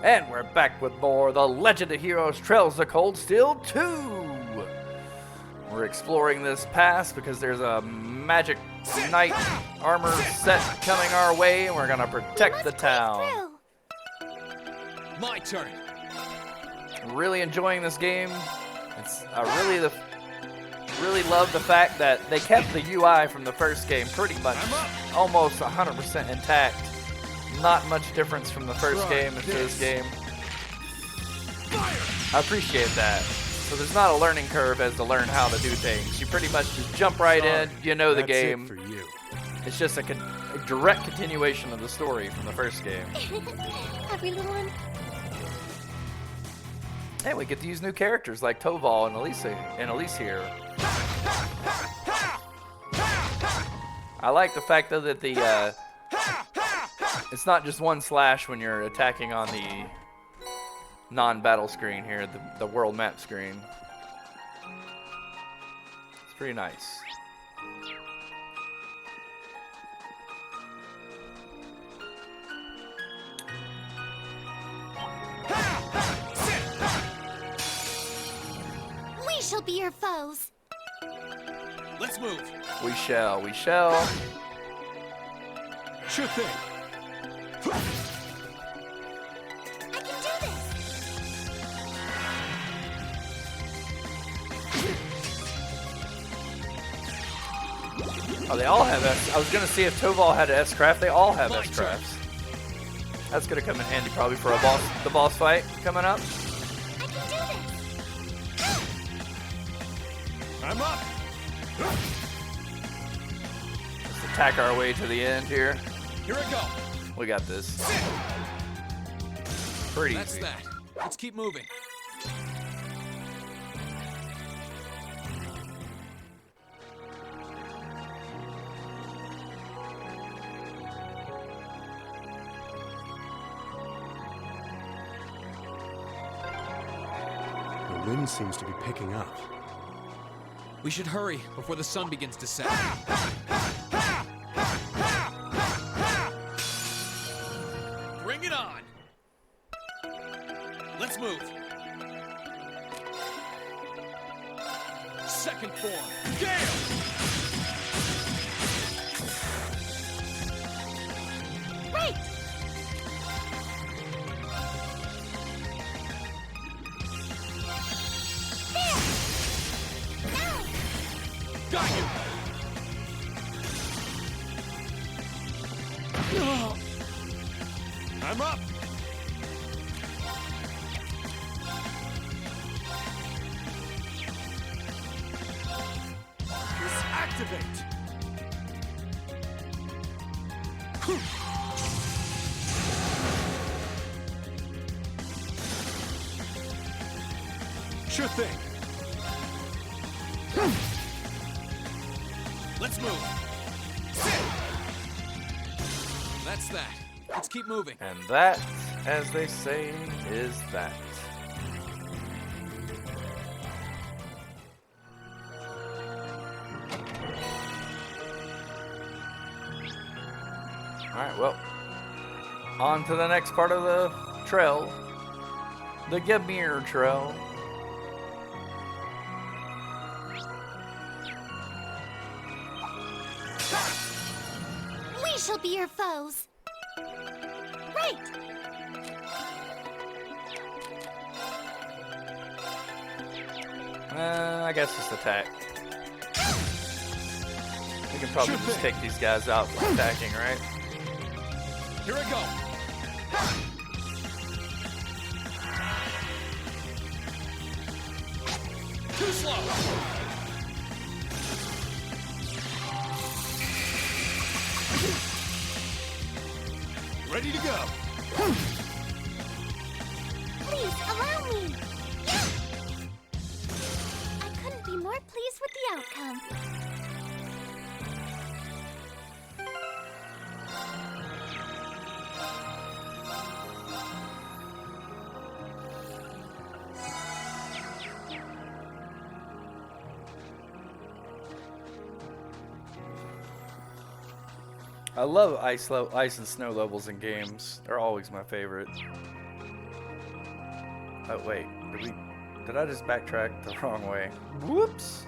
And we're back with more The Legend of Heroes Trails of Cold Steel 2. We're exploring this pass because there's a magic knight armor set coming our way, and we're gonna protect the town. My turn. Really enjoying this game. I really love the fact that they kept the UI from the first game pretty much almost 100% intact. Not much difference from the first game to this game. I appreciate that. So there's not a learning curve as to learn how to do things. You pretty much just jump right in, you know the game. That's it for you. It's just a direct continuation of the story from the first game. Every little one. And we get to use new characters like Toval and Elise here. I like the fact though that the it's not just one slash when you're attacking on the non-battle screen here, the world map screen. It's pretty nice. We shall be your foes. Let's move. We shall. Sure thing. I can do this. Oh, they all have S. I was gonna see if Toval had an S-Craft. They all have S-Crafts. That's gonna come in handy probably for the boss fight coming up. I can do this. I'm up. Let's attack our way to the end here. Here I go. We got this. Pretty That's easy. that. Let's keep moving. The wind seems to be picking up. We should hurry before the sun begins to set. Bring it on. Let's move. Second form. Gale! Right. There. Now. Got you. I'm up. Activate. Sure thing. Let's move. That's that. Let's keep moving. And that, as they say, is that. Alright, well, on to the next part of the trail. The Gamir Trail. We shall be your foes. Right. I guess just attack. We can probably just take these guys out by attacking, right? Here I go. Too slow. Ready to go. Please allow me. I couldn't be more pleased with the outcome. I love ice and snow levels in games. They're always my favorite. Oh, wait. Did I just backtrack the wrong way? Whoops.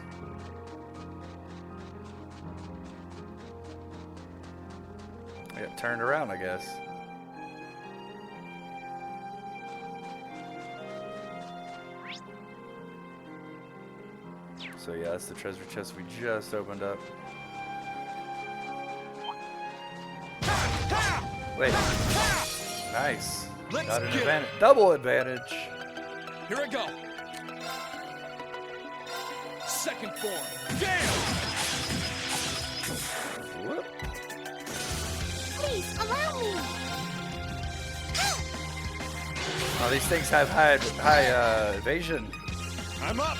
I got turned around, I guess. So yeah, that's the treasure chest we just opened up. Wait. Nice. Let's Got an get it. advantage. Double advantage. Here I go. Second form. Damn! Whoop. Please, allow me. Oh, these things have high evasion. I'm up.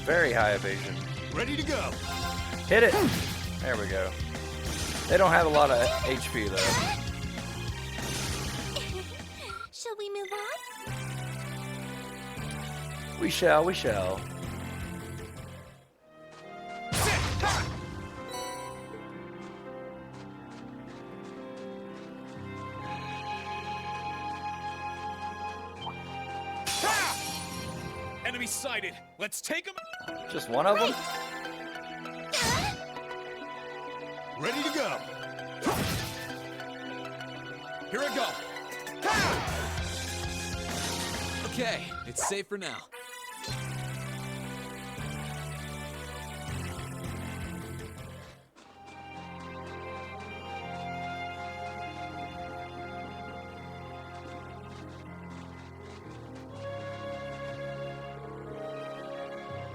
Very high evasion. Ready to go. Hit it. There we go. They don't have a lot of HP though. Shall we move on? We shall, we shall. Enemy sighted. Let's take him. Just one of them? Ready to go. Here I go. Okay, it's safe for now.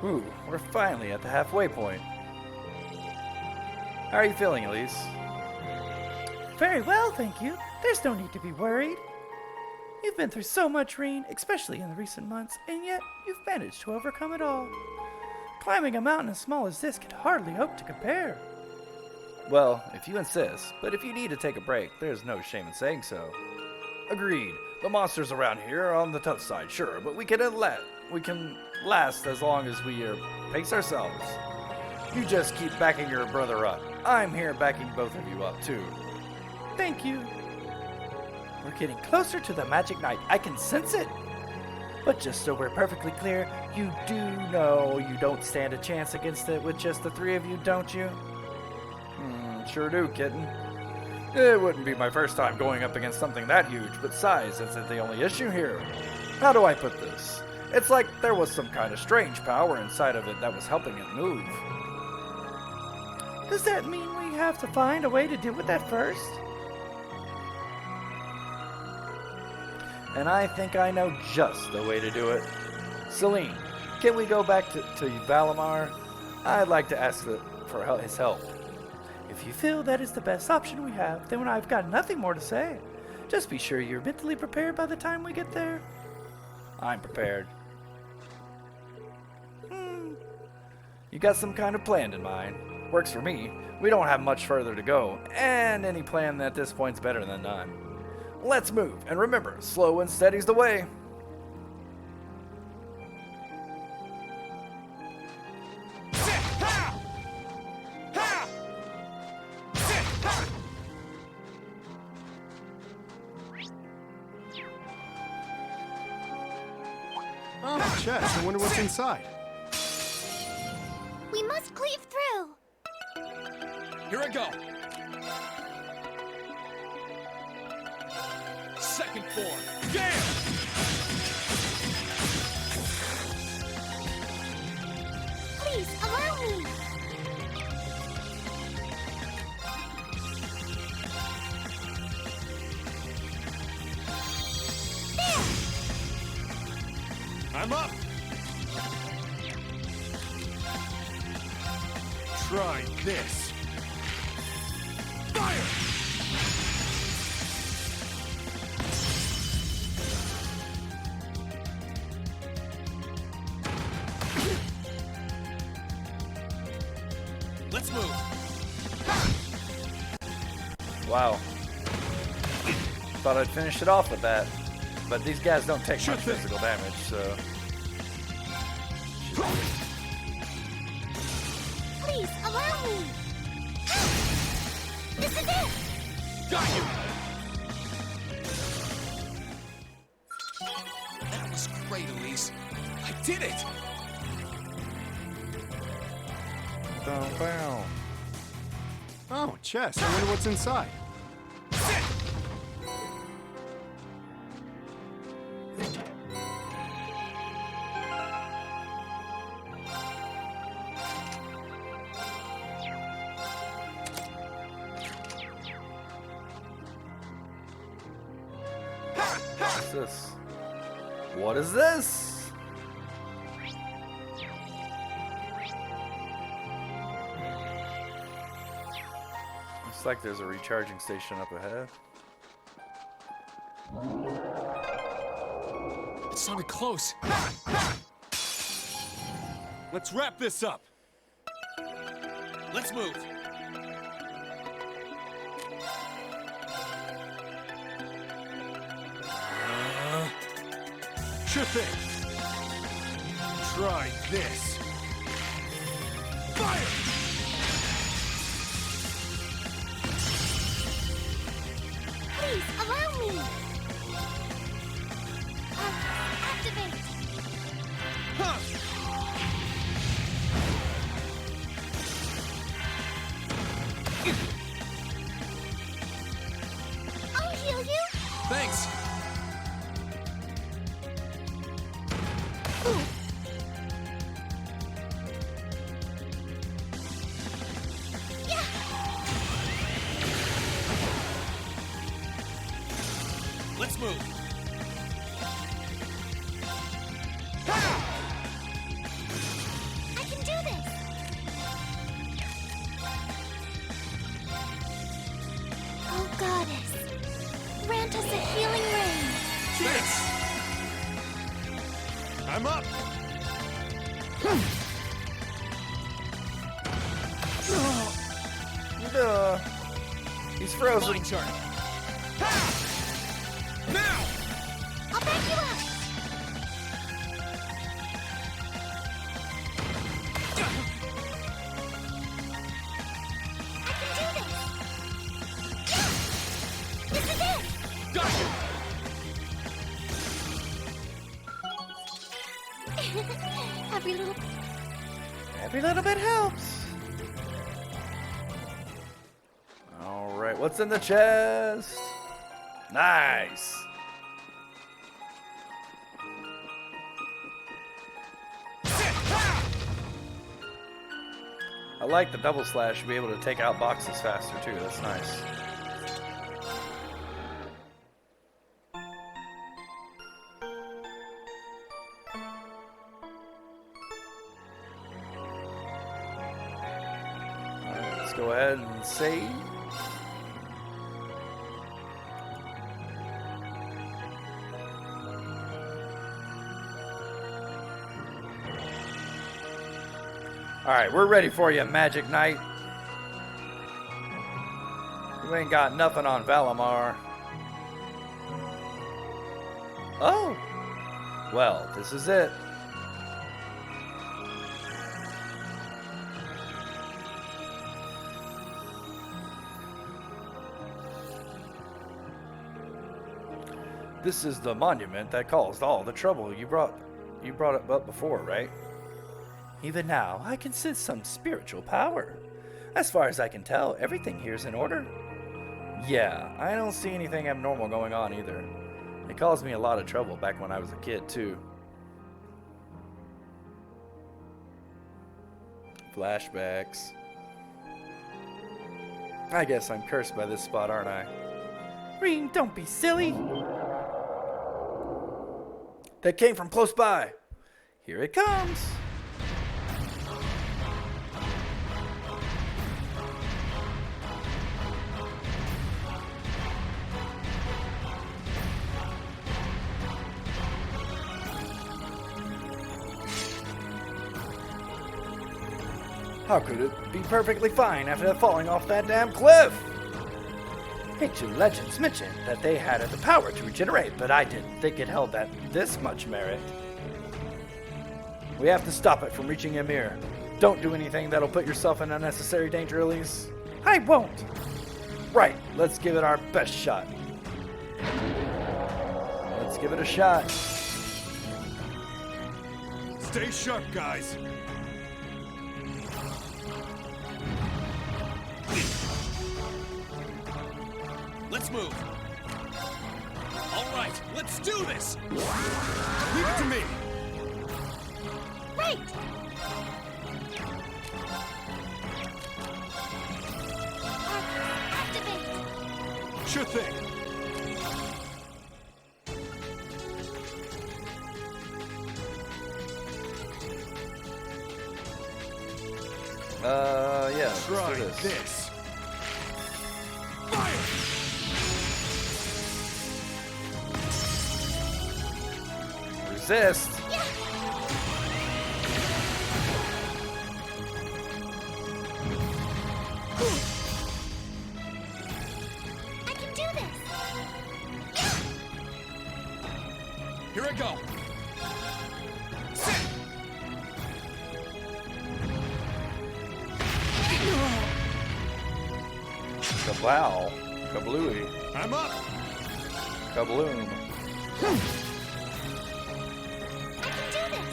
Ooh, we're finally at the halfway point. How are you feeling, Elise? Very well, thank you. There's no need to be worried. You've been through so much, Rean, especially in the recent months, and yet you've managed to overcome it all. Climbing a mountain as small as this can hardly hope to compare. Well, if you insist, but if you need to take a break, there's no shame in saying so. Agreed. The monsters around here are on the tough side, sure, but we can last as long as we pace ourselves. You just keep backing your brother up. I'm here backing both of you up, too. Thank you. We're getting closer to the magic night. I can sense it. But just so we're perfectly clear, you do know you don't stand a chance against it with just the three of you, don't you? Sure do, kitten. It wouldn't be my first time going up against something that huge, but size isn't the only issue here. How do I put this? It's like there was some kind of strange power inside of it that was helping it move. Does that mean we have to find a way to deal with that first? And I think I know just the way to do it. Celine, can we go back to Valimar? I'd like to ask for his help. If you feel that is the best option we have, then I've got nothing more to say. Just be sure you're mentally prepared by the time we get there. I'm prepared. You got some kind of plan in mind. Works for me. We don't have much further to go, and any plan at this point's better than none. Let's move, and remember, slow and steady's the way. Oh, the chest. I wonder what's inside. We must cleave through. Here I go. Second form. Damn! Please, allow me. There! I'm up. Try this. Fire! Let's move. Wow. Thought I'd finish it off with that. But these guys don't take much physical damage, so... Please, allow me. This is it. Got you! That was great, Elise. I did it! Oh, chest. I wonder what's inside. What's this? What is this? Looks like there's a recharging station up ahead. It sounded close. Let's wrap this up. Let's move. Chip in. Try this. Fire! Please, allow me. Activate. I'll heal you. Thanks. Ooh. Yeah. Let's move. I can do this. Oh, goddess. Grant us a healing rain. Thanks. I'm up. He's frozen. Line chart. Now! I'll back you up. I can do this. This is it. Got you! Every little Every little bit helps. All right, what's in the chest? Nice. I like the double slash to be able to take out boxes faster too. That's nice. Alright, let's go ahead and save. Alright, we're ready for you, Magic Knight. You ain't got nothing on Valimar. Oh! Well, this is it. This is the monument that caused all the trouble you brought it up before, right? Even now, I can sense some spiritual power. As far as I can tell, everything here's in order. Yeah, I don't see anything abnormal going on either. It caused me a lot of trouble back when I was a kid, too. Flashbacks. I guess I'm cursed by this spot, aren't I? Rean, don't be silly. That came from close by. Here it comes. How could it be perfectly fine after falling off that damn cliff? Ancient legends mentioned that they had the power to regenerate, but I didn't think it held this much merit. We have to stop it from reaching Ymir. Don't do anything that'll put yourself in unnecessary danger, Elise. I won't. Right, let's give it our best shot. Let's give it a shot. Stay sharp, guys. Let's move. All right, let's do this. Leave it to me. Right! Activate! Sure thing. Yeah, let's Try do this. this. Fire! Resist. I can do this! Here I go. Sit. Kablow. Kablooey. I'm up. Kabloom. I can do this!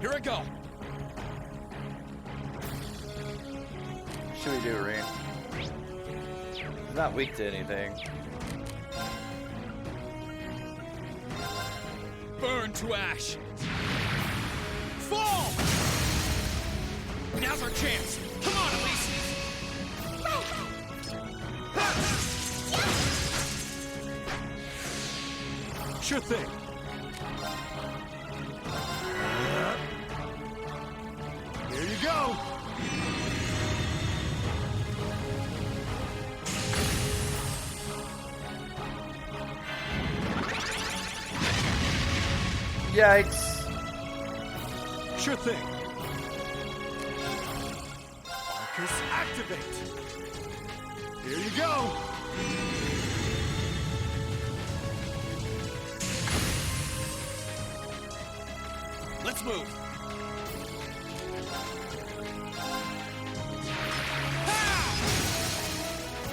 Here I go. What should we do, Reen? He's not weak to anything. Burn to ash. Fall! Now's our chance. Come on, Elise. Sure thing. Here you go. Yikes. Sure thing. Marcus, activate. Here you go. Let's move.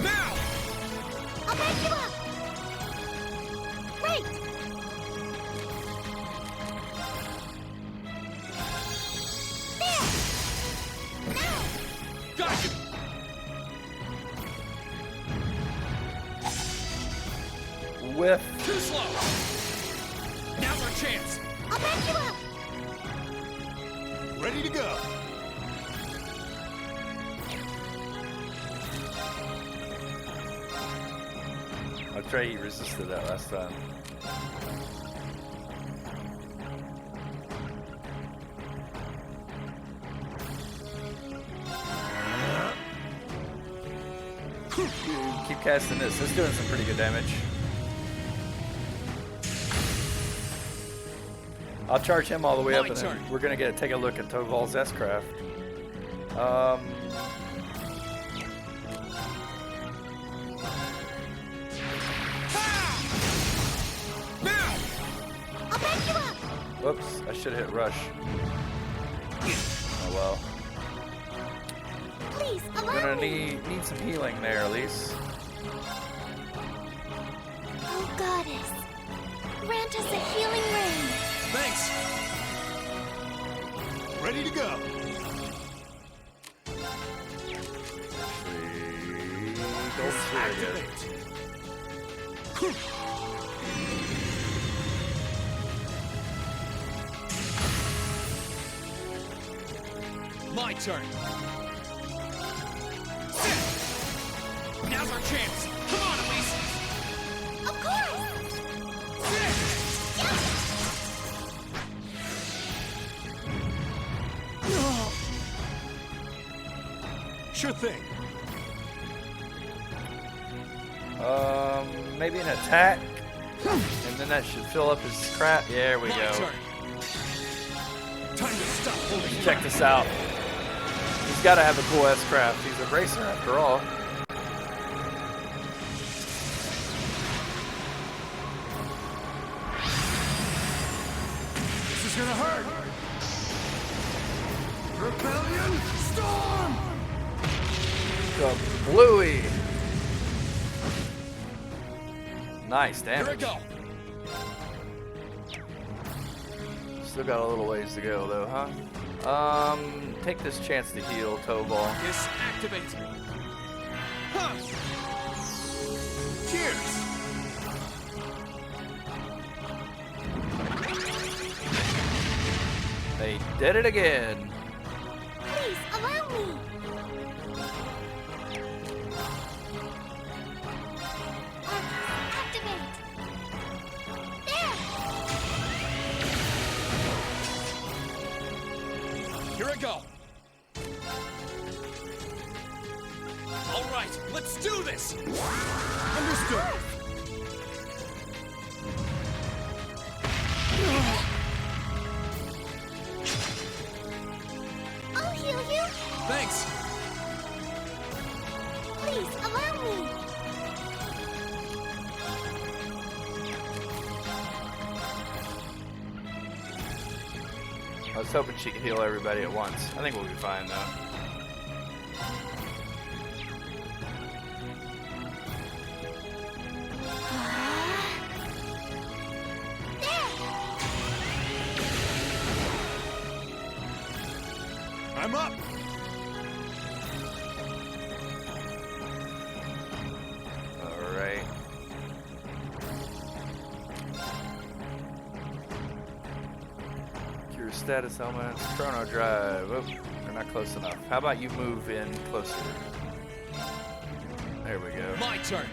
Now! I'll back you up! Right! There! Now! Got you! Whiff. Too slow! Now's our chance! I'll back you up! Ready to go. I'll try he resisted that last time. Keep casting this. It's doing some pretty good damage. I'll charge him all the way up, My and then turn. we're gonna take a look at Toval's S-Craft. Now! I'll back you up! Whoops, I should have hit rush. Oh well. Please, We're allow gonna me! need some healing there, Elise. Oh, Goddess. Grant us a healing rain. Thanks! Ready to go. Go through again. Activate. My turn! Sit! Now's our chance! Come on, Elise! Of course! Sit! Sure thing. Maybe an attack, and then that should fill up his crap. There we My go. turn! Time to stop holding Check this out. He's got to have a cool S-Craft. He's a racer after all. This is gonna hurt. Rebellion Storm! Bluey. Nice Here I damage. go. Still got a little ways to go though, huh? Take this chance to heal, Tobal. Kiss activate. Huh. Cheers! They did it again. Please, allow me. Activate. There! Here I go. All right, let's do this. Understood! I'll heal you. Thanks. Please, allow me. I was hoping she could heal everybody at once. I think we'll be fine though. I'm up! Alright. Cure status elements, chrono drive. Oh, they're not close enough. How about you move in closer? There we go. My turn.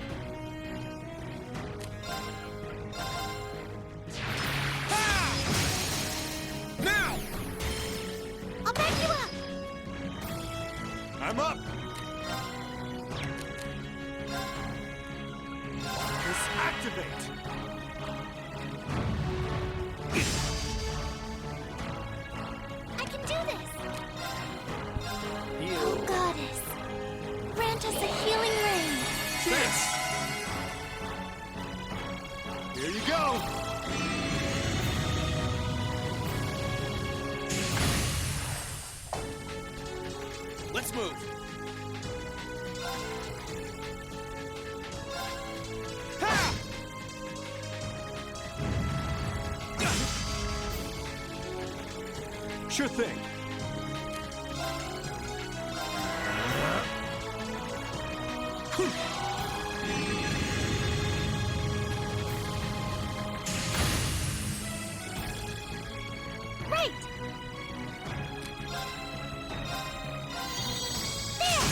Now! I'll back you up. I'm up! Disactivate! I can do this. Heal. Oh, goddess. Grant us a healing rain. Thanks. Here you go! Let's move. Ha! Sure thing. Right. There.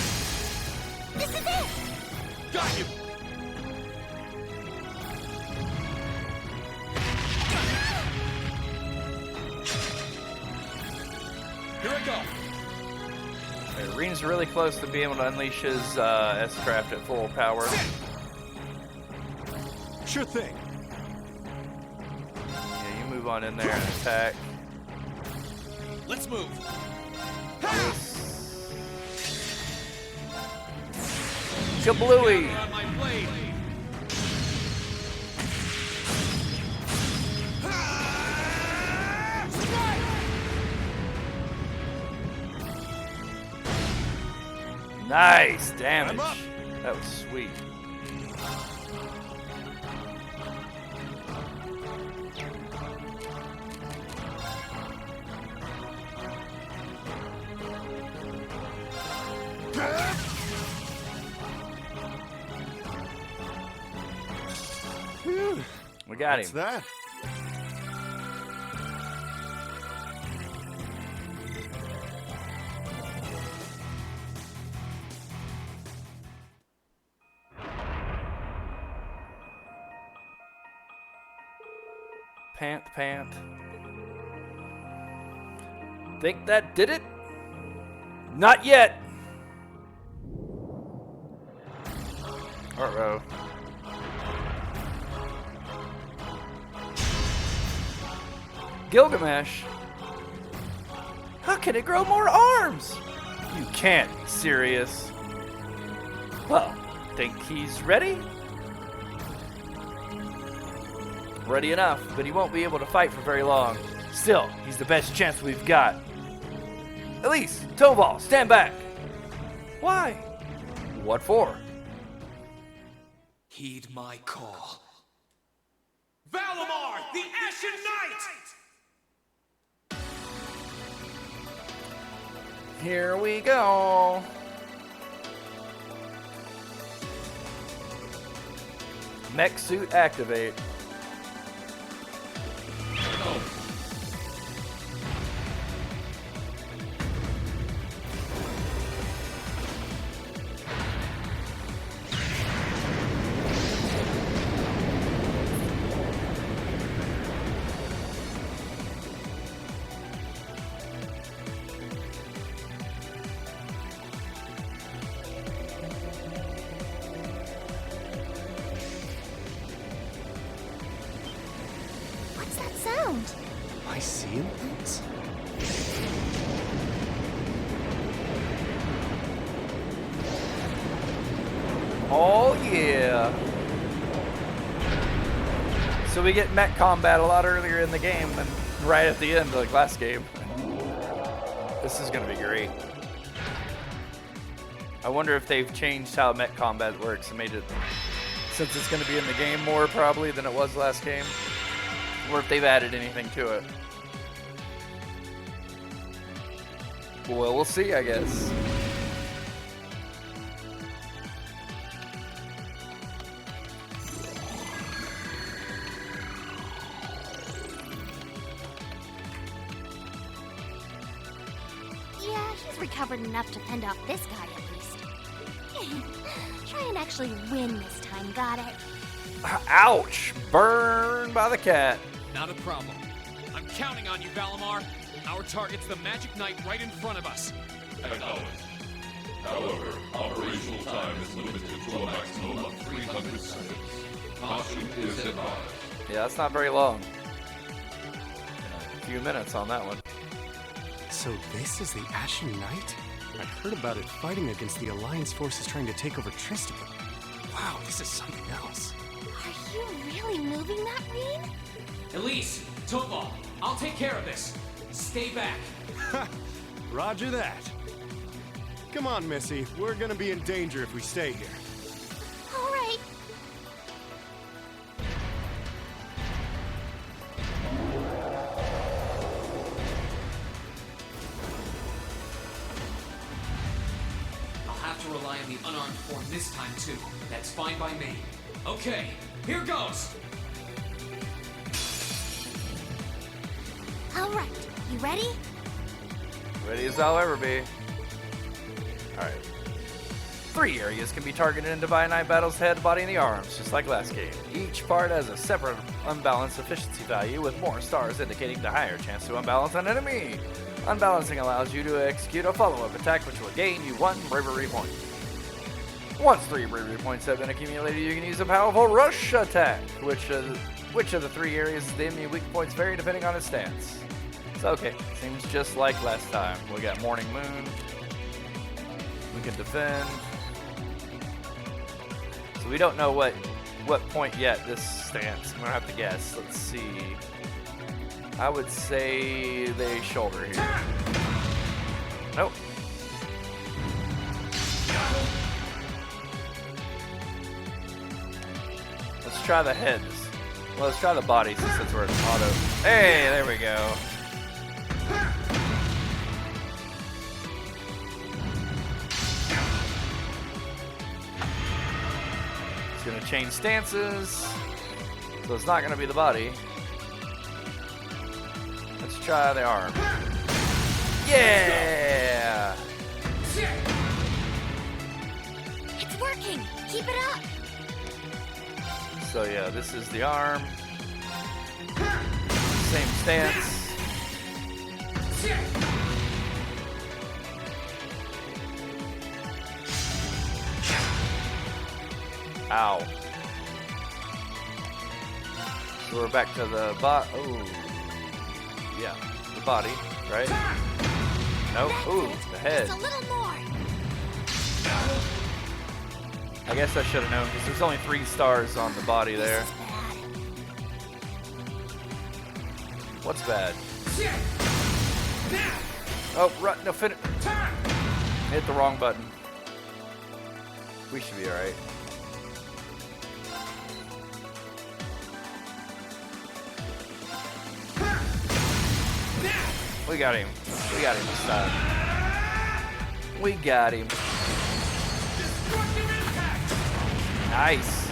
This is it. Got you. Here I go. Reen's really close to being able to unleash his S-Craft at full power. Sure thing. Yeah, you move on in there and attack. Let's move. Kablooey! On my blade. Nice damage. I'm up. That was sweet. Phew. We got What's him. that? Pant, pant. Think that did it? Not yet. Uh-oh. Gilgamesh? How can it grow more arms? You can't be serious. Well, think he's ready? Ready enough, but he won't be able to fight for very long. Still, he's the best chance we've got. Elise, Tobal, stand back. Why? What for? Heed my call. Valimar, the Ashen Knight! Here we go. Mech suit activate. What's that sound? Am I seeing things? Oh yeah. So we get mech combat a lot earlier in the game than right at the end like last game. This is gonna be great. I wonder if they've changed how mech combat works and made it, since it's gonna be in the game more probably than it was last game, or if they've added anything to it. Well, we'll see, I guess. Yeah, he's recovered enough to fend off this guy at least. Try and actually win this time, got it? Ouch! Burned by the cat. Not a problem. I'm counting on you, Valimar. Our target's the Magic Knight right in front of us. Acknowledged. However, operational time is limited to a maximum of 300 seconds. Caution is advised. Yeah, that's not very long. A few minutes on that one. So this is the Ashen Knight? I heard about it fighting against the Alliance forces trying to take over Tristram. Wow, this is something else. Are you really moving that ring? Elise, Tobal, I'll take care of this. Stay back. Roger that. Come on, Missy. We're gonna be in danger if we stay here. All right. I'll have to rely on the unarmed form this time, too. That's fine by me. Okay, here goes. All right. You ready? Ready as I'll ever be. Alright. 3 areas can be targeted in Divine Knight battles: head, body, and the arms, just like last game. Each part has a separate unbalanced efficiency value, with more stars indicating the higher chance to unbalance an enemy. Unbalancing allows you to execute a follow-up attack, which will gain you 1 bravery point. Once 3 bravery points have been accumulated, you can use a powerful rush attack. Which of the 3 areas the enemy weak points vary depending on his stance. So okay, seems just like last time. We got Morning Moon. We can defend. So we don't know what point yet this stance. I'm gonna have to guess. Let's see. I would say they shoulder here. Nope. Let's try the heads. Well, let's try the body since we're in auto. Hey, there we go. It's gonna change stances, so it's not gonna be the body. Let's try the arm. Yeah! It's working. Keep it up. So yeah, this is the arm. Same stance. Ow. So we're back to the oh. Yeah, the body, right? Nope. Ooh, the head. Just a little more. I guess I should have known because there's only 3 stars on the body there. This is bad. What's bad? Oh, right, no, fit it. Hit the wrong button. We should be alright. We got him. We got him this time. We got him. Nice.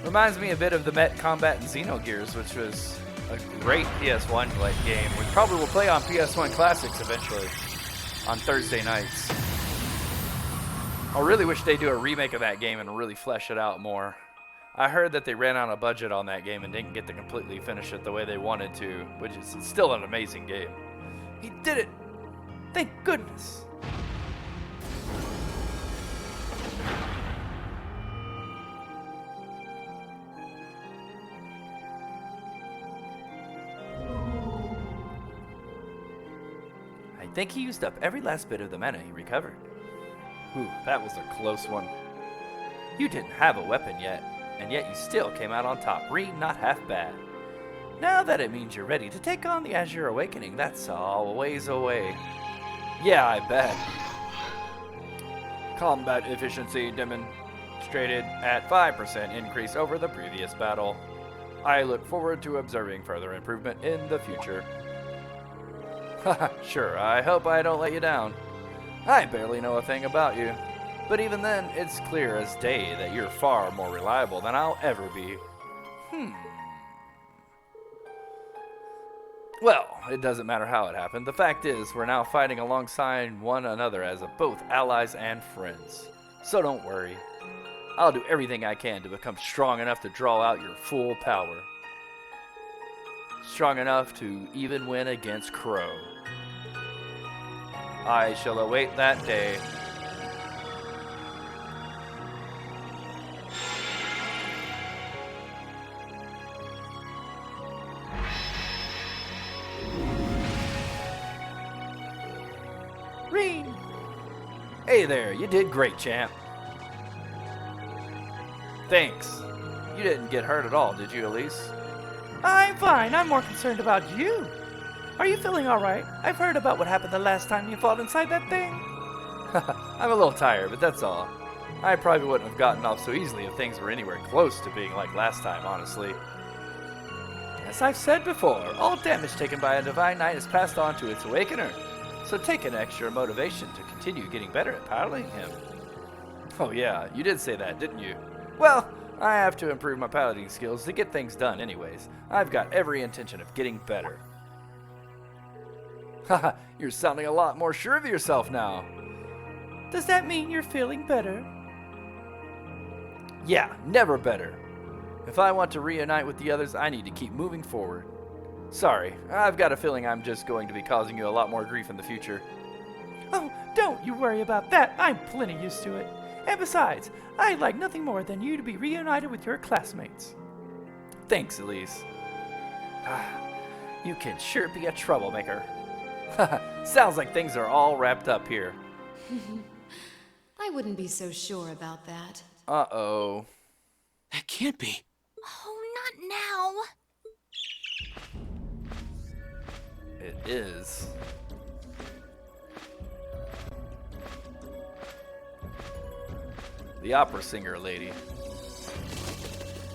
Reminds me a bit of the Met Combat and Xenogears, which was a great PS1 game. We probably will play on PS1 Classics eventually on Thursday nights. I really wish they'd do a remake of that game and really flesh it out more. I heard that they ran out of budget on that game and didn't get to completely finish it the way they wanted to, which is still an amazing game. He did it! Thank goodness! I think he used up every last bit of the mana he recovered. Ooh, that was a close one. You didn't have a weapon yet, and yet you still came out on top. Rean, not half bad. Now that it means you're ready to take on the Azure Awakening, that's a ways away. Yeah, I bet. Combat efficiency demonstrated at 5% increase over the previous battle. I look forward to observing further improvement in the future. Haha, sure, I hope I don't let you down. I barely know a thing about you, but even then, it's clear as day that you're far more reliable than I'll ever be. Well, it doesn't matter how it happened. The fact is, we're now fighting alongside one another as both allies and friends. So don't worry. I'll do everything I can to become strong enough to draw out your full power. Strong enough to even win against Crow. I shall await that day. Rean! Hey there, you did great, champ. Thanks. You didn't get hurt at all, did you, Elise? I'm fine. I'm more concerned about you. Are you feeling all right? I've heard about what happened the last time you fought inside that thing. I'm a little tired, but that's all. I probably wouldn't have gotten off so easily if things were anywhere close to being like last time, honestly. As I've said before, all damage taken by a Divine Knight is passed on to its Awakener. So take an extra motivation to continue getting better at piloting him. Oh yeah, you did say that, didn't you? Well, I have to improve my piloting skills to get things done anyways. I've got every intention of getting better. Haha, you're sounding a lot more sure of yourself now. Does that mean you're feeling better? Yeah, never better. If I want to reunite with the others, I need to keep moving forward. Sorry, I've got a feeling I'm just going to be causing you a lot more grief in the future. Oh, don't you worry about that. I'm plenty used to it. And besides, I'd like nothing more than you to be reunited with your classmates. Thanks, Elise. You can sure be a troublemaker. Sounds like things are all wrapped up here. I wouldn't be so sure about that. Uh-oh. That can't be. Oh, not now. It is. The opera singer lady.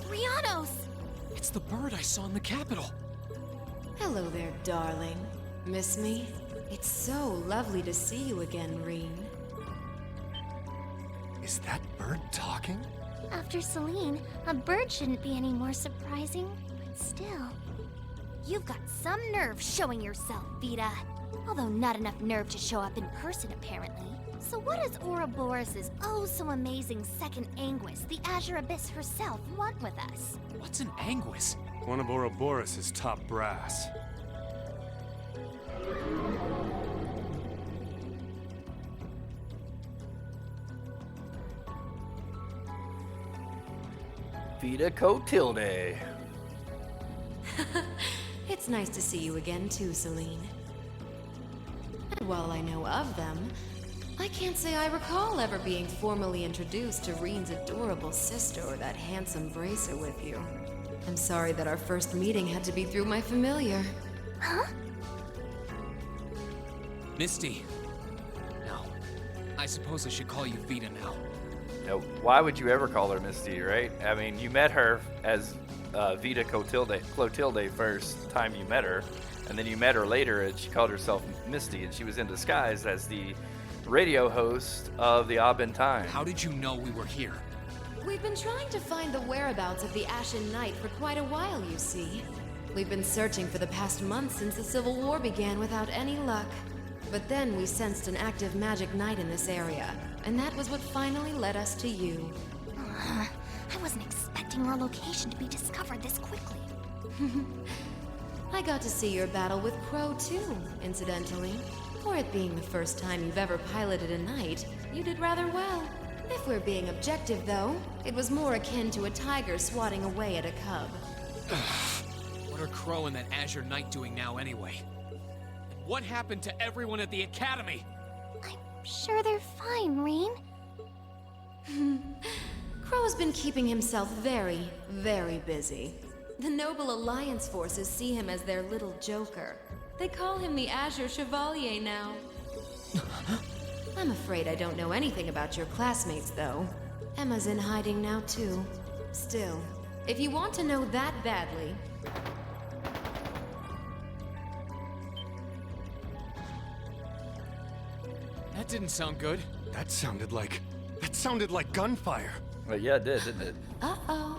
Rianos! It's the bird I saw in the Capitol. Hello there, darling. Miss me? It's so lovely to see you again, Rean. Is that bird talking? After Celine, a bird shouldn't be any more surprising, but still. You've got some nerve showing yourself, Vita. Although not enough nerve to show up in person, apparently. So what does Ouroboros' oh-so-amazing second Anguis, the Azure Abyss herself, want with us? What's an Anguis? One of Ouroboros' top brass. Vita Cotilde. It's nice to see you again, too, Celine. And while I know of them, I can't say I recall ever being formally introduced to Reen's adorable sister or that handsome bracer with you. I'm sorry that our first meeting had to be through my familiar. Huh? Misty. No. I suppose I should call you Vita now. Now, why would you ever call her Misty, right? I mean, you met her as Vita Clotilde first time you met her, and then you met her later and she called herself Misty, and she was in disguise as the radio host of the Abin Time. How did you know we were here? We've been trying to find the whereabouts of the Ashen Knight for quite a while, you see. We've been searching for the past month since the Civil War began without any luck. But then we sensed an active magic knight in this area, and that was what finally led us to you. I wasn't expecting our location to be discovered this quickly. I got to see your battle with Crow too, incidentally. For it being the first time you've ever piloted a knight, you did rather well. If we're being objective, though, it was more akin to a tiger swatting away at a cub. What are Crow and that Azure Knight doing now anyway? And what happened to everyone at the Academy? I'm sure they're fine, Reen. Crow's been keeping himself very, very busy. The Noble Alliance forces see him as their little joker. They call him the Azure Chevalier now. I'm afraid I don't know anything about your classmates, though. Emma's in hiding now, too. Still, if you want to know that badly... That didn't sound good. That sounded like gunfire. Well, yeah, it did, didn't it? Uh-oh.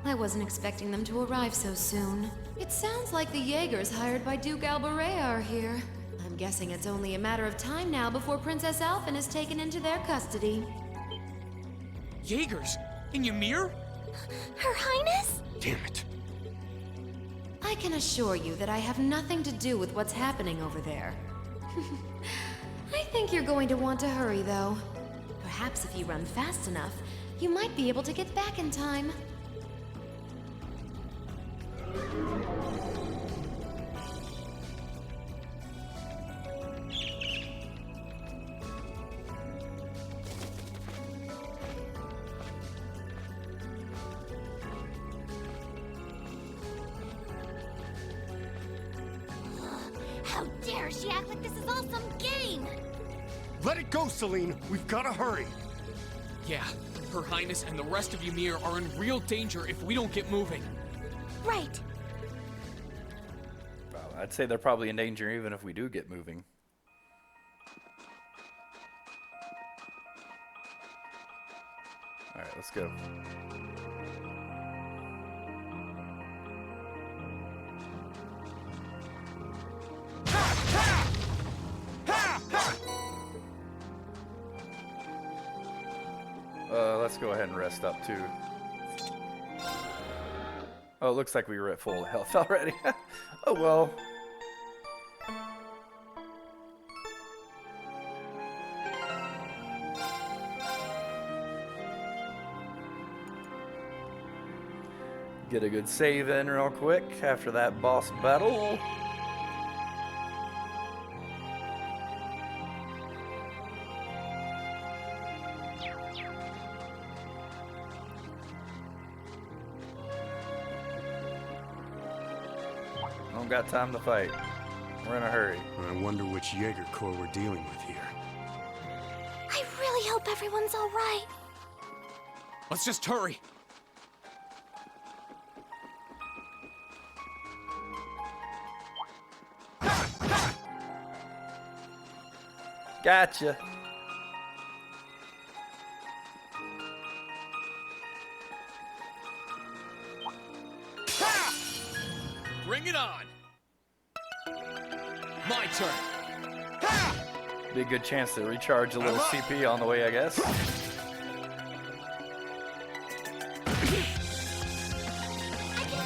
I wasn't expecting them to arrive so soon. It sounds like the Jaegers hired by Duke Alborea are here. I'm guessing it's only a matter of time now before Princess Alphen is taken into their custody. Jaegers? In Ymir? Her Highness? Damn it. I can assure you that I have nothing to do with what's happening over there. I think you're going to want to hurry, though. Perhaps if you run fast enough, you might be able to get back in time. How dare she act like this is all some game? Let it go, Celine. We've got to hurry. Yeah, Her Highness and the rest of Ymir are in real danger if we don't get moving. Right. Well, I'd say they're probably in danger even if we do get moving. Alright, let's go. Let's go ahead and rest up too. Oh, it looks like we were at full health already. Oh well. Get a good save in real quick after that boss battle. Don't got time to fight. We're in a hurry. I wonder which Jaeger Corps we're dealing with here. I really hope everyone's all right. Let's just hurry. Gotcha. Bring it on. My turn. Be a good chance to recharge a little CP on the way, I guess. I can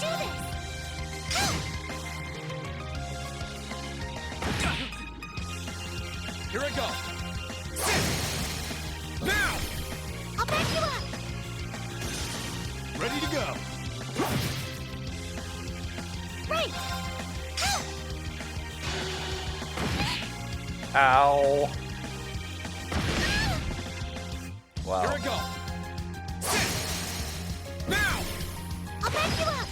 do this. Here I go. Now! I'll back you up. Ready to go. Right. Ow. Wow. Here I go. Sit. Now. I'll back you up!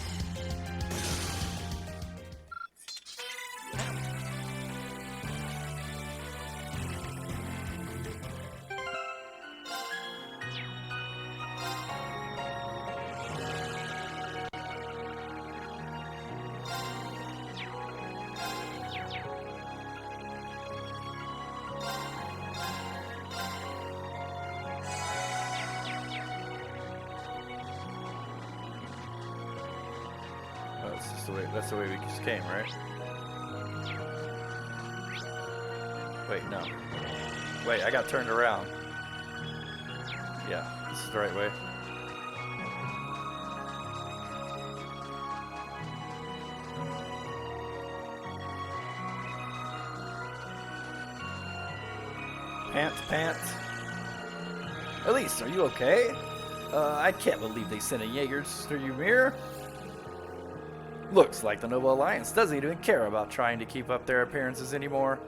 That's the way we just came, right? Wait, no. Wait, I got turned around. Yeah, this is the right way. Pants. Elise, are you okay? I can't believe they sent a Jaegers to Ymir. Looks like the Noble Alliance doesn't even care about trying to keep up their appearances anymore.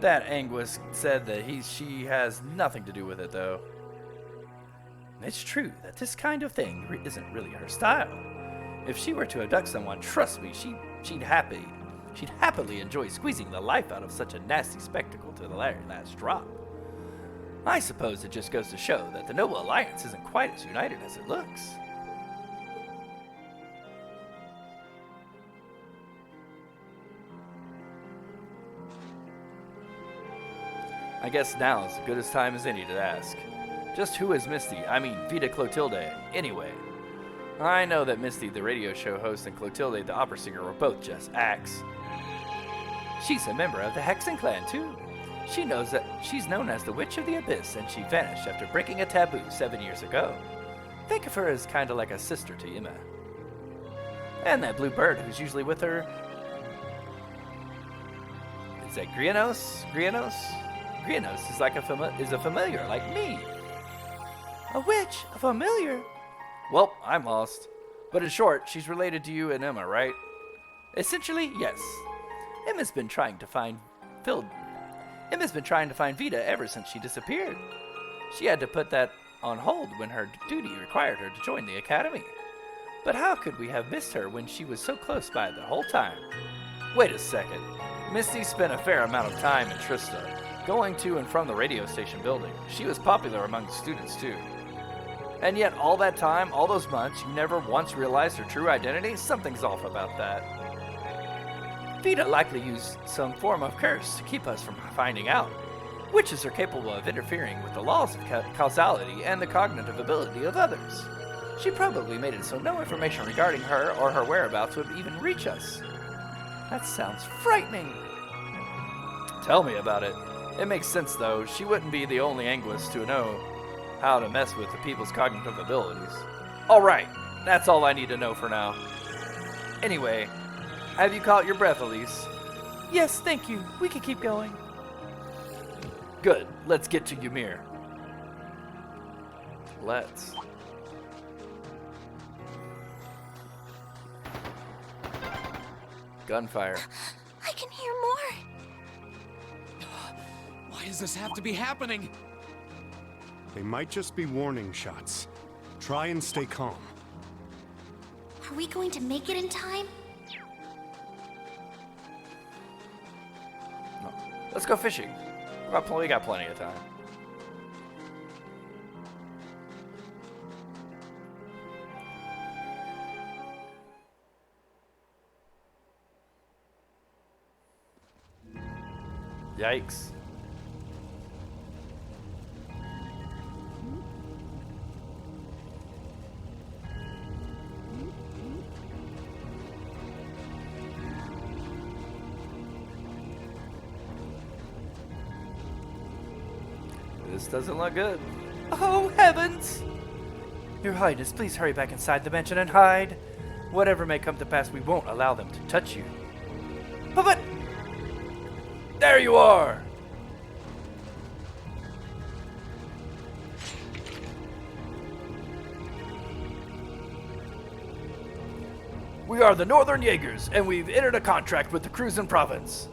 That Anguis said that she has nothing to do with it, though. It's true that this kind of thing isn't really her style. If she were to abduct someone, trust me, she'd happily enjoy squeezing the life out of such a nasty spectacle to the very last drop. I suppose it just goes to show that the Noble Alliance isn't quite as united as it looks. I guess now is as good a time as any to ask. Just who is Misty? I mean, Vita Clotilde, anyway. I know that Misty, the radio show host, and Clotilde, the opera singer, were both just acts. She's a member of the Hexen clan, too. She knows that she's known as the Witch of the Abyss, and she vanished after breaking a taboo 7 years ago. Think of her as kind of like a sister to Yma. And that blue bird who's usually with her... Is that Grienos? Grienos is like a familiar like me. A witch? A familiar? Well, I'm lost. But in short, she's related to you and Emma, right? Essentially, yes. Emma's been trying to find Vita ever since she disappeared. She had to put that on hold when her duty required her to join the academy. But how could we have missed her when she was so close by the whole time? Wait a second. Misty spent a fair amount of time in Trista, going to and from the radio station building. She was popular among the students, too. And yet, all that time, all those months, you never once realized her true identity? Something's off about that. Vita likely used some form of curse to keep us from finding out. Witches are capable of interfering with the laws of causality and the cognitive ability of others. She probably made it so no information regarding her or her whereabouts would even reach us. That sounds frightening. Tell me about it. It makes sense, though. She wouldn't be the only Anguis to know how to mess with the people's cognitive abilities. All right, that's all I need to know for now. Anyway, have you caught your breath, Elise? Yes, thank you. We can keep going. Good. Let's get to Ymir. Let's. Gunfire. I can hear more. Why does this have to be happening? They might just be warning shots. Try and stay calm. Are we going to make it in time? No. Let's go fishing. We got plenty of time. Yikes. This doesn't look good. Oh, heavens! Your Highness, please hurry back inside the mansion and hide. Whatever may come to pass, we won't allow them to touch you. But... There you are! We are the Northern Jaegers, and we've entered a contract with the Cruzen province.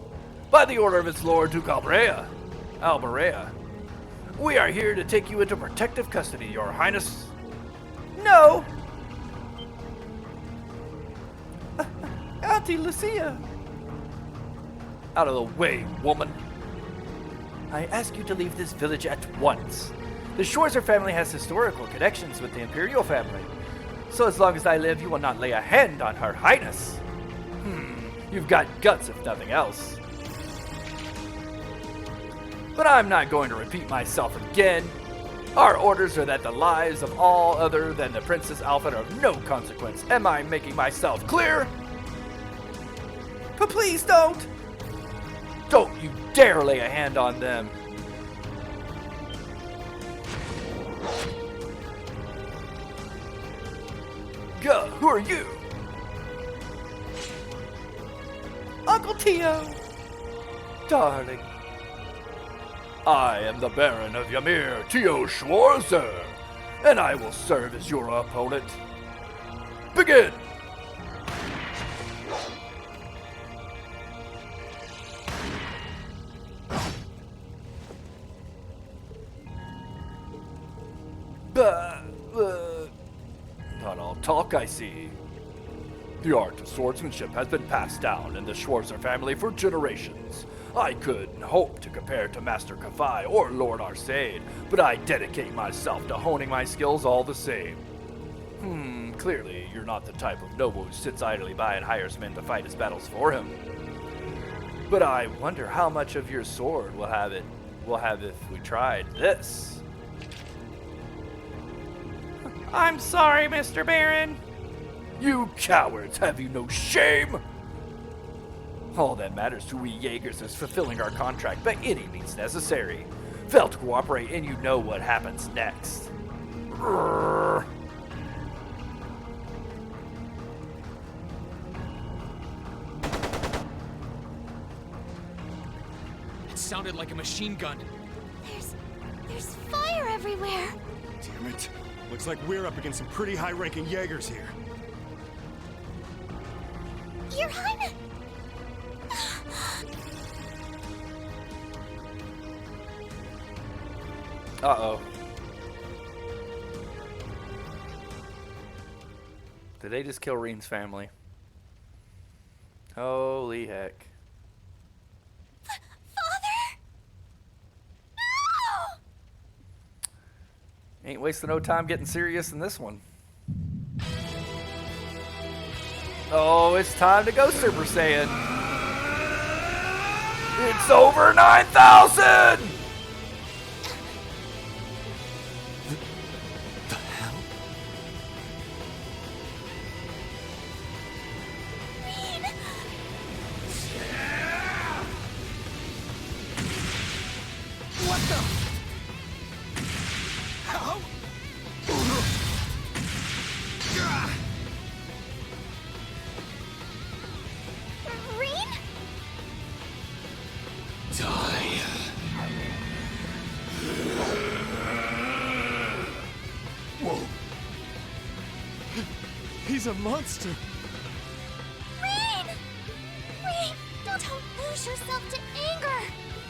By the order of its lord, Duke Albarea. We are here to take you into protective custody, Your Highness. No! Auntie Lucia! Out of the way, woman. I ask you to leave this village at once. The Schwarzer family has historical connections with the Imperial family. So as long as I live, you will not lay a hand on Her Highness. You've got guts, if nothing else. But I'm not going to repeat myself again. Our orders are that the lives of all other than the Princess Alpha are of no consequence. Am I making myself clear? But please don't! Don't you dare lay a hand on them. Gah, who are you? Uncle Tio! Darling. I am the Baron of Ymir, Tio Schwarzer, and I will serve as your opponent. Begin! Not all talk, I see. The art of swordsmanship has been passed down in the Schwarzer family for generations. I could hope to compare to Master Kafai or Lord Arsaid, but I dedicate myself to honing my skills all the same. Clearly, you're not the type of noble who sits idly by and hires men to fight his battles for him. But I wonder how much of your sword we'll have if we tried this. I'm sorry, Mr. Baron. You cowards, have you no shame? All that matters to we Jaegers is fulfilling our contract by any means necessary. Fail to cooperate and you know what happens next. Urgh. It sounded like a machine gun. There's fire everywhere. Damn it. Looks like we're up against some pretty high-ranking Jaegers here. Your Highness! Uh-oh. Did they just kill Reen's family? Holy heck. Father! No! Ain't wasting no time getting serious in this one. Oh, it's time to go Super Saiyan. It's over 9,000! The hell? What the? How? Reen? Die. Whoa. He's a monster. Reen! Reen, don't lose yourself to anger.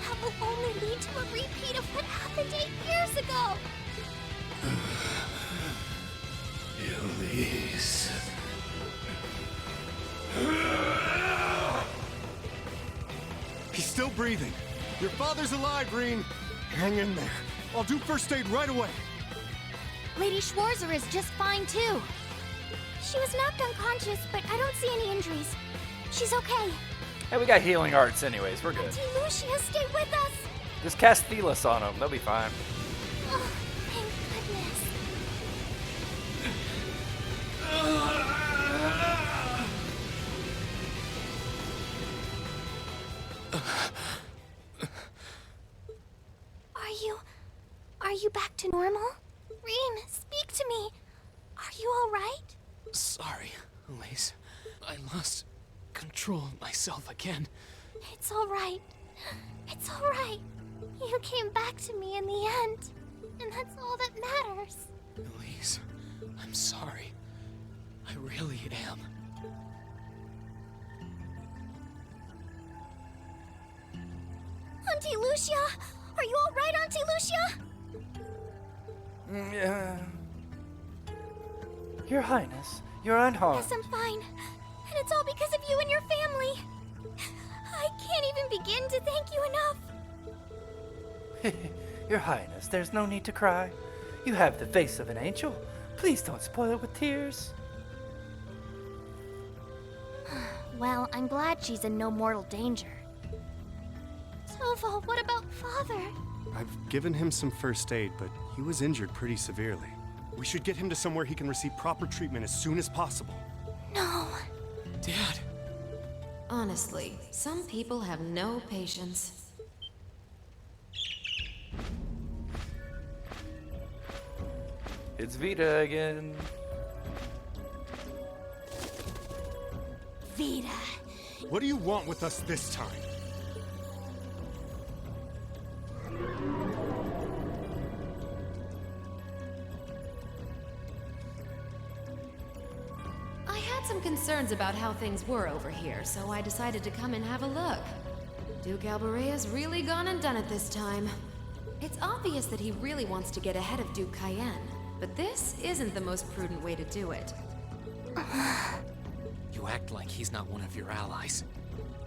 That will only lead to a repeat of what happened 8 years ago. Elise. He's still breathing. Your father's alive, Reen. Hang in there. I'll do first aid right away. Lady Schwarzer is just fine too. She was knocked unconscious, but I don't see any injuries. She's okay. Hey, we got healing arts anyways. We're good. Auntie Lucia, stay with us. Just cast Thelis on them. They'll be fine. Oh, thank goodness. Are you back to normal? Reen, speak to me. Are you all right? Sorry, Elise. I lost control of myself again. It's all right. It's all right. You came back to me in the end, and that's all that matters. Elise, I'm sorry. I really am. Auntie Lucia! Are you all right, Auntie Lucia? Your Highness, you're unharmed. Yes, I'm fine. And it's all because of you and your family. I can't even begin to thank you enough. Your Highness, there's no need to cry. You have the face of an angel. Please don't spoil it with tears. Well, I'm glad she's in no mortal danger. Toval, what about Father? I've given him some first aid, but he was injured pretty severely. We should get him to somewhere he can receive proper treatment as soon as possible. No. Dad! Honestly, some people have no patience. It's Vita again. Vita. What do you want with us this time? I had some concerns about how things were over here, so I decided to come and have a look. Duke Alborea's really gone and done it this time. It's obvious that he really wants to get ahead of Duke Cayenne, but this isn't the most prudent way to do it. You act like he's not one of your allies.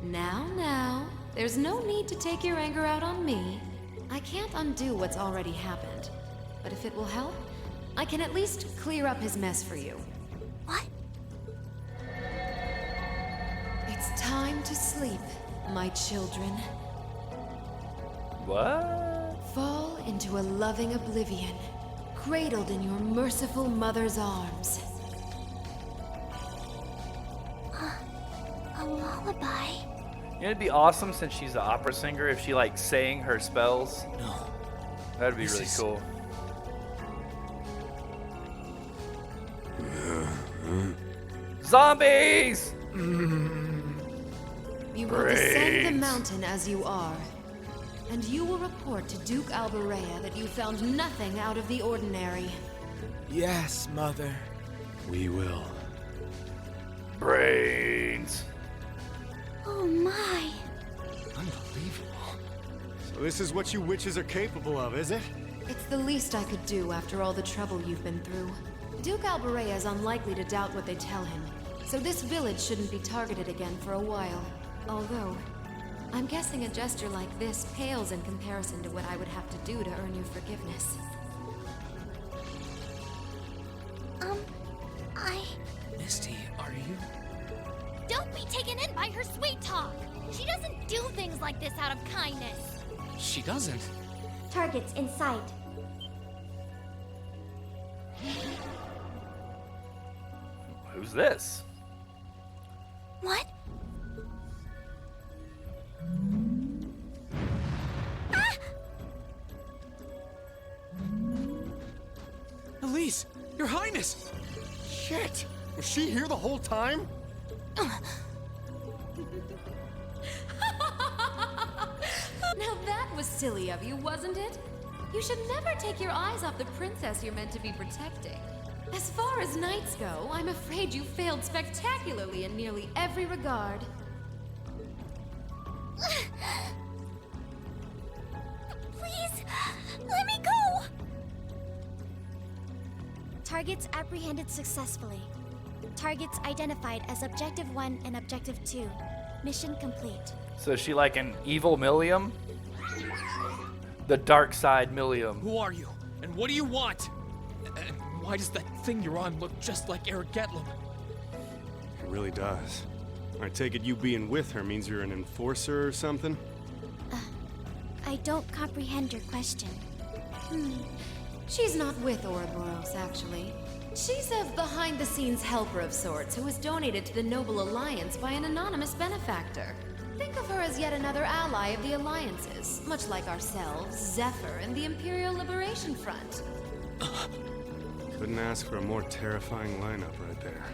Now, there's no need to take your anger out on me. I can't undo what's already happened. But if it will help, I can at least clear up his mess for you. What? It's time to sleep, my children. What? Fall into a loving oblivion, cradled in your merciful mother's arms. A lullaby. You know, it'd be awesome since she's an opera singer if she like sang her spells. No. That'd be This really is- cool. Zombies! You will descend the mountain as you are, and you will report to Duke Alborea that you found nothing out of the ordinary. Yes, Mother. We will. Brains. Oh my. Unbelievable. So this is what you witches are capable of, is it? It's the least I could do after all the trouble you've been through. Duke Alborea is unlikely to doubt what they tell him, so this village shouldn't be targeted again for a while. Although, I'm guessing a gesture like this pales in comparison to what I would have to do to earn your forgiveness. Misty, are you? Don't be taken in by her sweet talk. She doesn't do things like this out of kindness. She doesn't. Targets in sight. Who's this? What? Elise, Your Highness! Shit! Was she here the whole time? Now that was silly of you, wasn't it? You should never take your eyes off the princess you're meant to be protecting. As far as knights go, I'm afraid you failed spectacularly in nearly every regard. Please, let me go! Targets apprehended successfully. Targets identified as Objective 1 and Objective 2. Mission complete. So is she like an evil Millium? The dark side Millium. Who are you? And what do you want? And why does that thing you're on look just like Eric Getlum? It really does. I take it you being with her means you're an enforcer or something? I don't comprehend your question. She's not with Ouroboros, actually. She's a behind-the-scenes helper of sorts who was donated to the Noble Alliance by an anonymous benefactor. Think of her as yet another ally of the Alliances, much like ourselves, Zephyr, and the Imperial Liberation Front. Couldn't ask for a more terrifying lineup right there.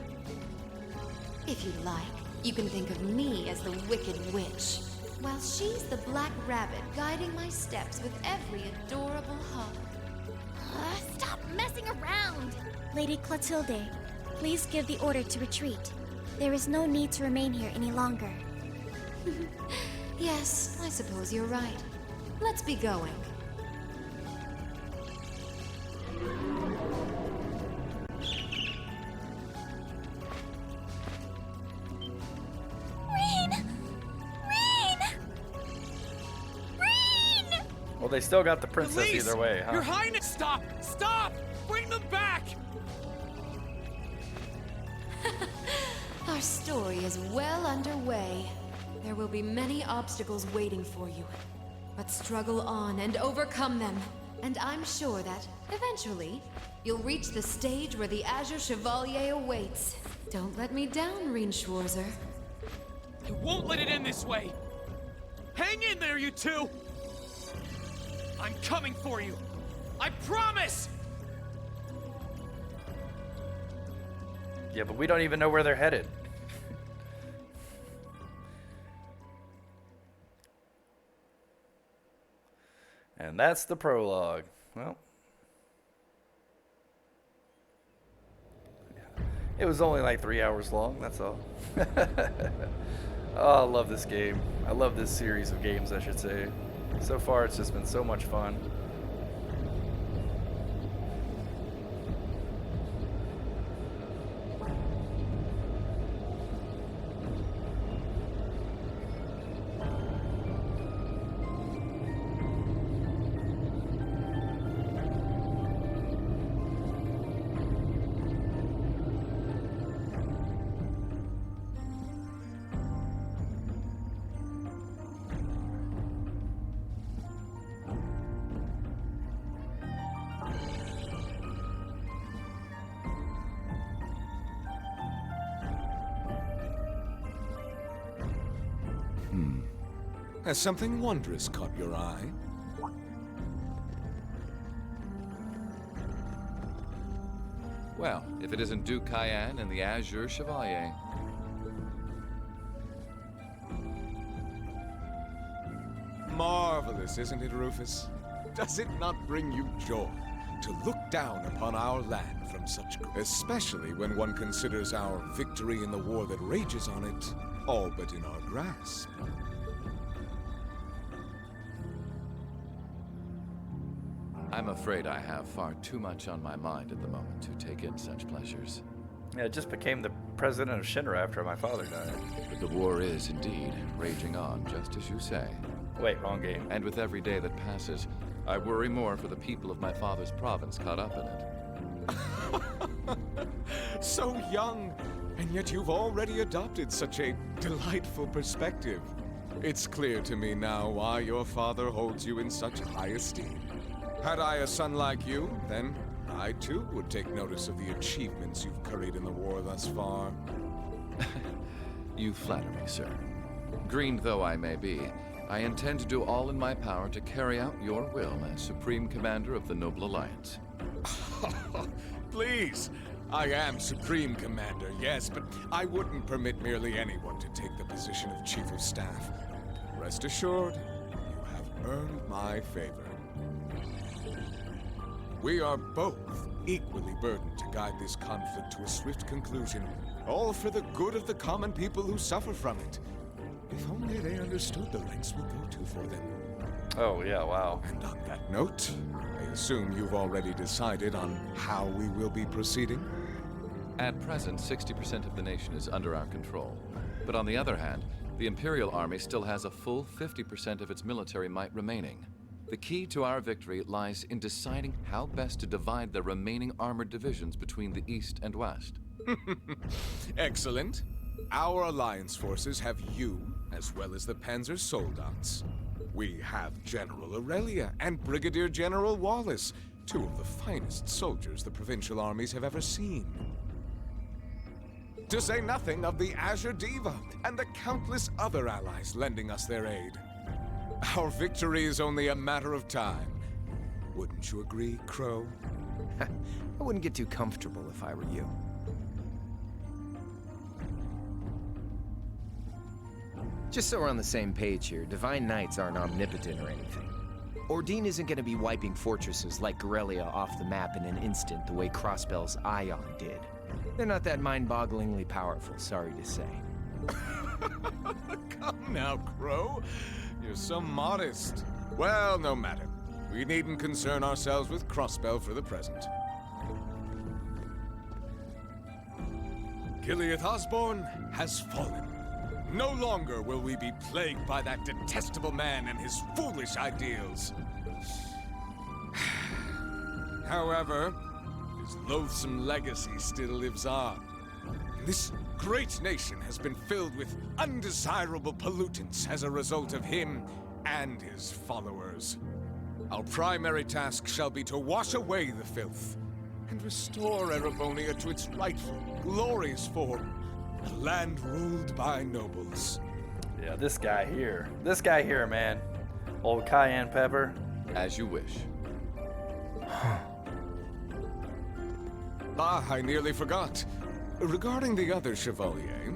If you like, you can think of me as the Wicked Witch, while she's the Black Rabbit guiding my steps with every adorable hop. Stop messing around! Lady Clotilde, please give the order to retreat. There is no need to remain here any longer. Yes, I suppose you're right. Let's be going. Well, they still got the princess Elise! either way, huh? Your Highness! Stop! Stop! Bring them back! Our story is well underway. There will be many obstacles waiting for you. But struggle on and overcome them. And I'm sure that, eventually, you'll reach the stage where the Azure Chevalier awaits. Don't let me down, Reen Schwarzer. I won't let it end this way! Hang in there, you two! I'm coming for you! I promise! Yeah, but we don't even know where they're headed. And that's the prologue. Well, it was only like 3 hours long, that's all. Oh, I love this game. I love this series of games, I should say. So far, it's just been so much fun. Has something wondrous caught your eye? Well, if it isn't Duke Cayenne and the Azure Chevalier. Marvelous, isn't it, Rufus? Does it not bring you joy to look down upon our land from such... especially when one considers our victory in the war that rages on it, all but in our grasp? I'm afraid I have far too much on my mind at the moment to take in such pleasures. Yeah, I just became the president of Shinra after my father died. But the war is indeed raging on, just as you say. Wait, wrong game. And with every day that passes, I worry more for the people of my father's province caught up in it. So young, and yet you've already adopted such a delightful perspective. It's clear to me now why your father holds you in such high esteem. Had I a son like you, then I too would take notice of the achievements you've curried in the war thus far. You flatter me, sir. Green though I may be, I intend to do all in my power to carry out your will as Supreme Commander of the Noble Alliance. Please, I am Supreme Commander, yes, but I wouldn't permit merely anyone to take the position of Chief of Staff. Rest assured, you have earned my favor. We are both equally burdened to guide this conflict to a swift conclusion, all for the good of the common people who suffer from it. If only they understood the lengths we go to for them. Oh, yeah, wow. And on that note, I assume you've already decided on how we will be proceeding? At present, 60% of the nation is under our control. But on the other hand, the Imperial Army still has a full 50% of its military might remaining. The key to our victory lies in deciding how best to divide the remaining armored divisions between the East and West. Excellent. Our Alliance forces have you, as well as the Panzer Soldats. We have General Aurelia and Brigadier General Wallace, two of the finest soldiers the provincial armies have ever seen. To say nothing of the Azure Diva and the countless other allies lending us their aid. Our victory is only a matter of time. Wouldn't you agree, Crow? I wouldn't get too comfortable if I were you. Just so we're on the same page here, Divine Knights aren't omnipotent or anything. Ordine isn't going to be wiping fortresses like Corellia off the map in an instant the way Crossbell's Ion did. They're not that mind-bogglingly powerful, sorry to say. Come now, Crow. You're so modest. Well, no matter. We needn't concern ourselves with Crossbell for the present. Gilead Osborne has fallen. No longer will we be plagued by that detestable man and his foolish ideals. However, his loathsome legacy still lives on. This great nation has been filled with undesirable pollutants as a result of him and his followers. Our primary task shall be to wash away the filth and restore Erebonia to its rightful, glorious form, a land ruled by nobles. Yeah, this guy here, man. Old Cayenne Pepper. As you wish. I nearly forgot. Regarding the other Chevalier,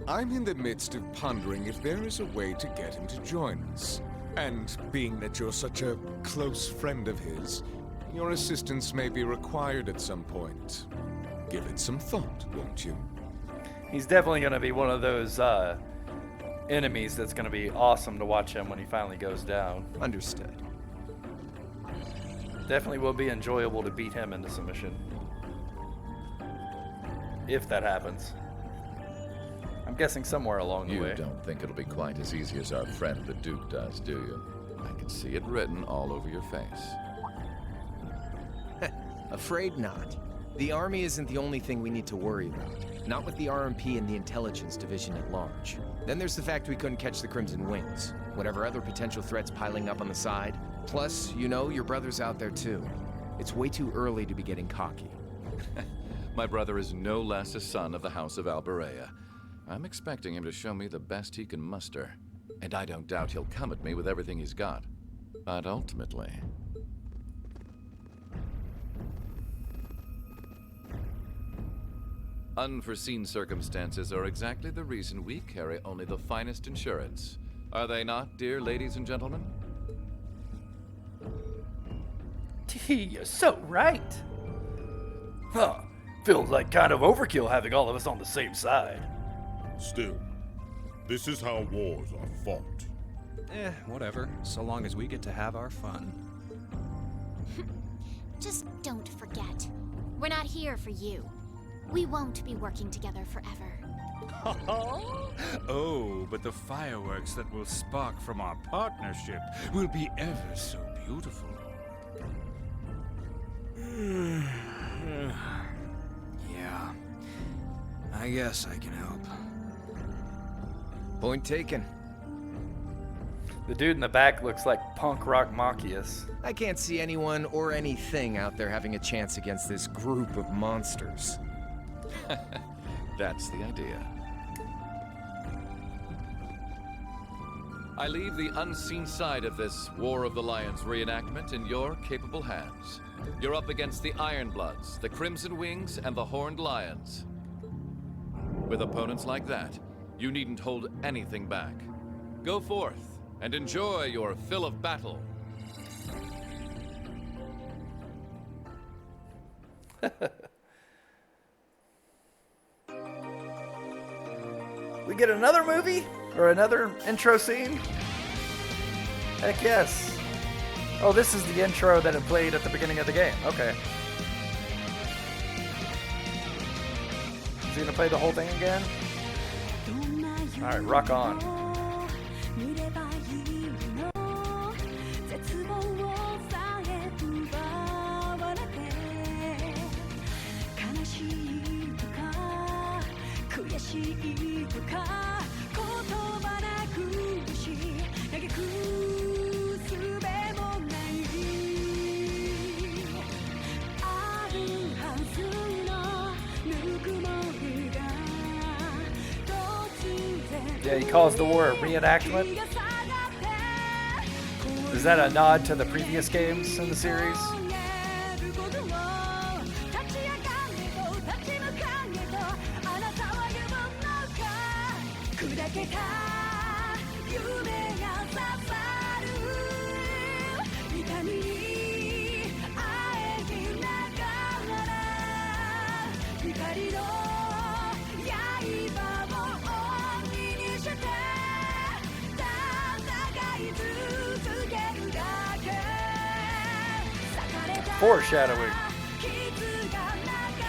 I'm in the midst of pondering if there is a way to get him to join us. And being that you're such a close friend of his, your assistance may be required at some point. Give it some thought, won't you? He's definitely going to be one of those enemies that's going to be awesome to watch him when he finally goes down. Understood. Definitely will be enjoyable to beat him into submission. If that happens. I'm guessing somewhere along the way. You don't think it'll be quite as easy as our friend the Duke does, do you? I can see it written all over your face. Afraid not. The army isn't the only thing we need to worry about. Not with the RMP and the intelligence division at large. Then there's the fact we couldn't catch the Crimson Wings. Whatever other potential threats piling up on the side. Plus, you know, your brother's out there too. It's way too early to be getting cocky. My brother is no less a son of the House of Alberea. I'm expecting him to show me the best he can muster. And I don't doubt he'll come at me with everything he's got. But ultimately... unforeseen circumstances are exactly the reason we carry only the finest insurance. Are they not, dear ladies and gentlemen? You're so right. Huh. Feels like kind of overkill having all of us on the same side. Still, this is how wars are fought. Whatever, so long as we get to have our fun. Just don't forget. We're not here for you. We won't be working together forever. Oh, but the fireworks that will spark from our partnership will be ever so beautiful. Yeah. I guess I can help. Point taken. The dude in the back looks like punk rock Machias. I can't see anyone or anything out there having a chance against this group of monsters. That's the idea. I leave the unseen side of this War of the Lions reenactment in your capable hands. You're up against the Ironbloods, the Crimson Wings, and the Horned Lions. With opponents like that, you needn't hold anything back. Go forth and enjoy your fill of battle. We get another movie? Or another intro scene? Heck yes. Oh, this is the intro that it played at the beginning of the game. Okay. Is he gonna play the whole thing again? Alright, rock on. Yeah, he calls the war a reenactment. Is that a nod to the previous games in the series? Foreshadowing.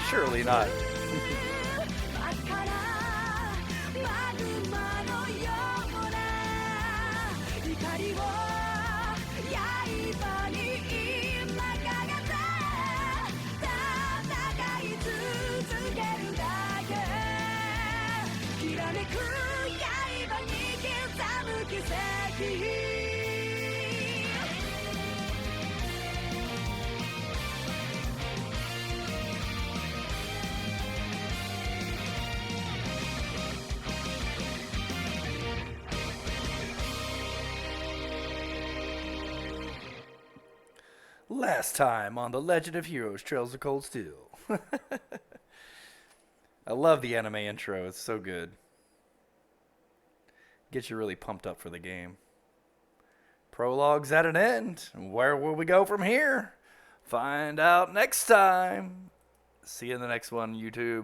Surely not. Last time on The Legend of Heroes Trails of Cold Steel. I love the anime intro. It's so good. Gets you really pumped up for the game. Prologue's at an end. Where will we go from here? Find out next time. See you in the next one, YouTube.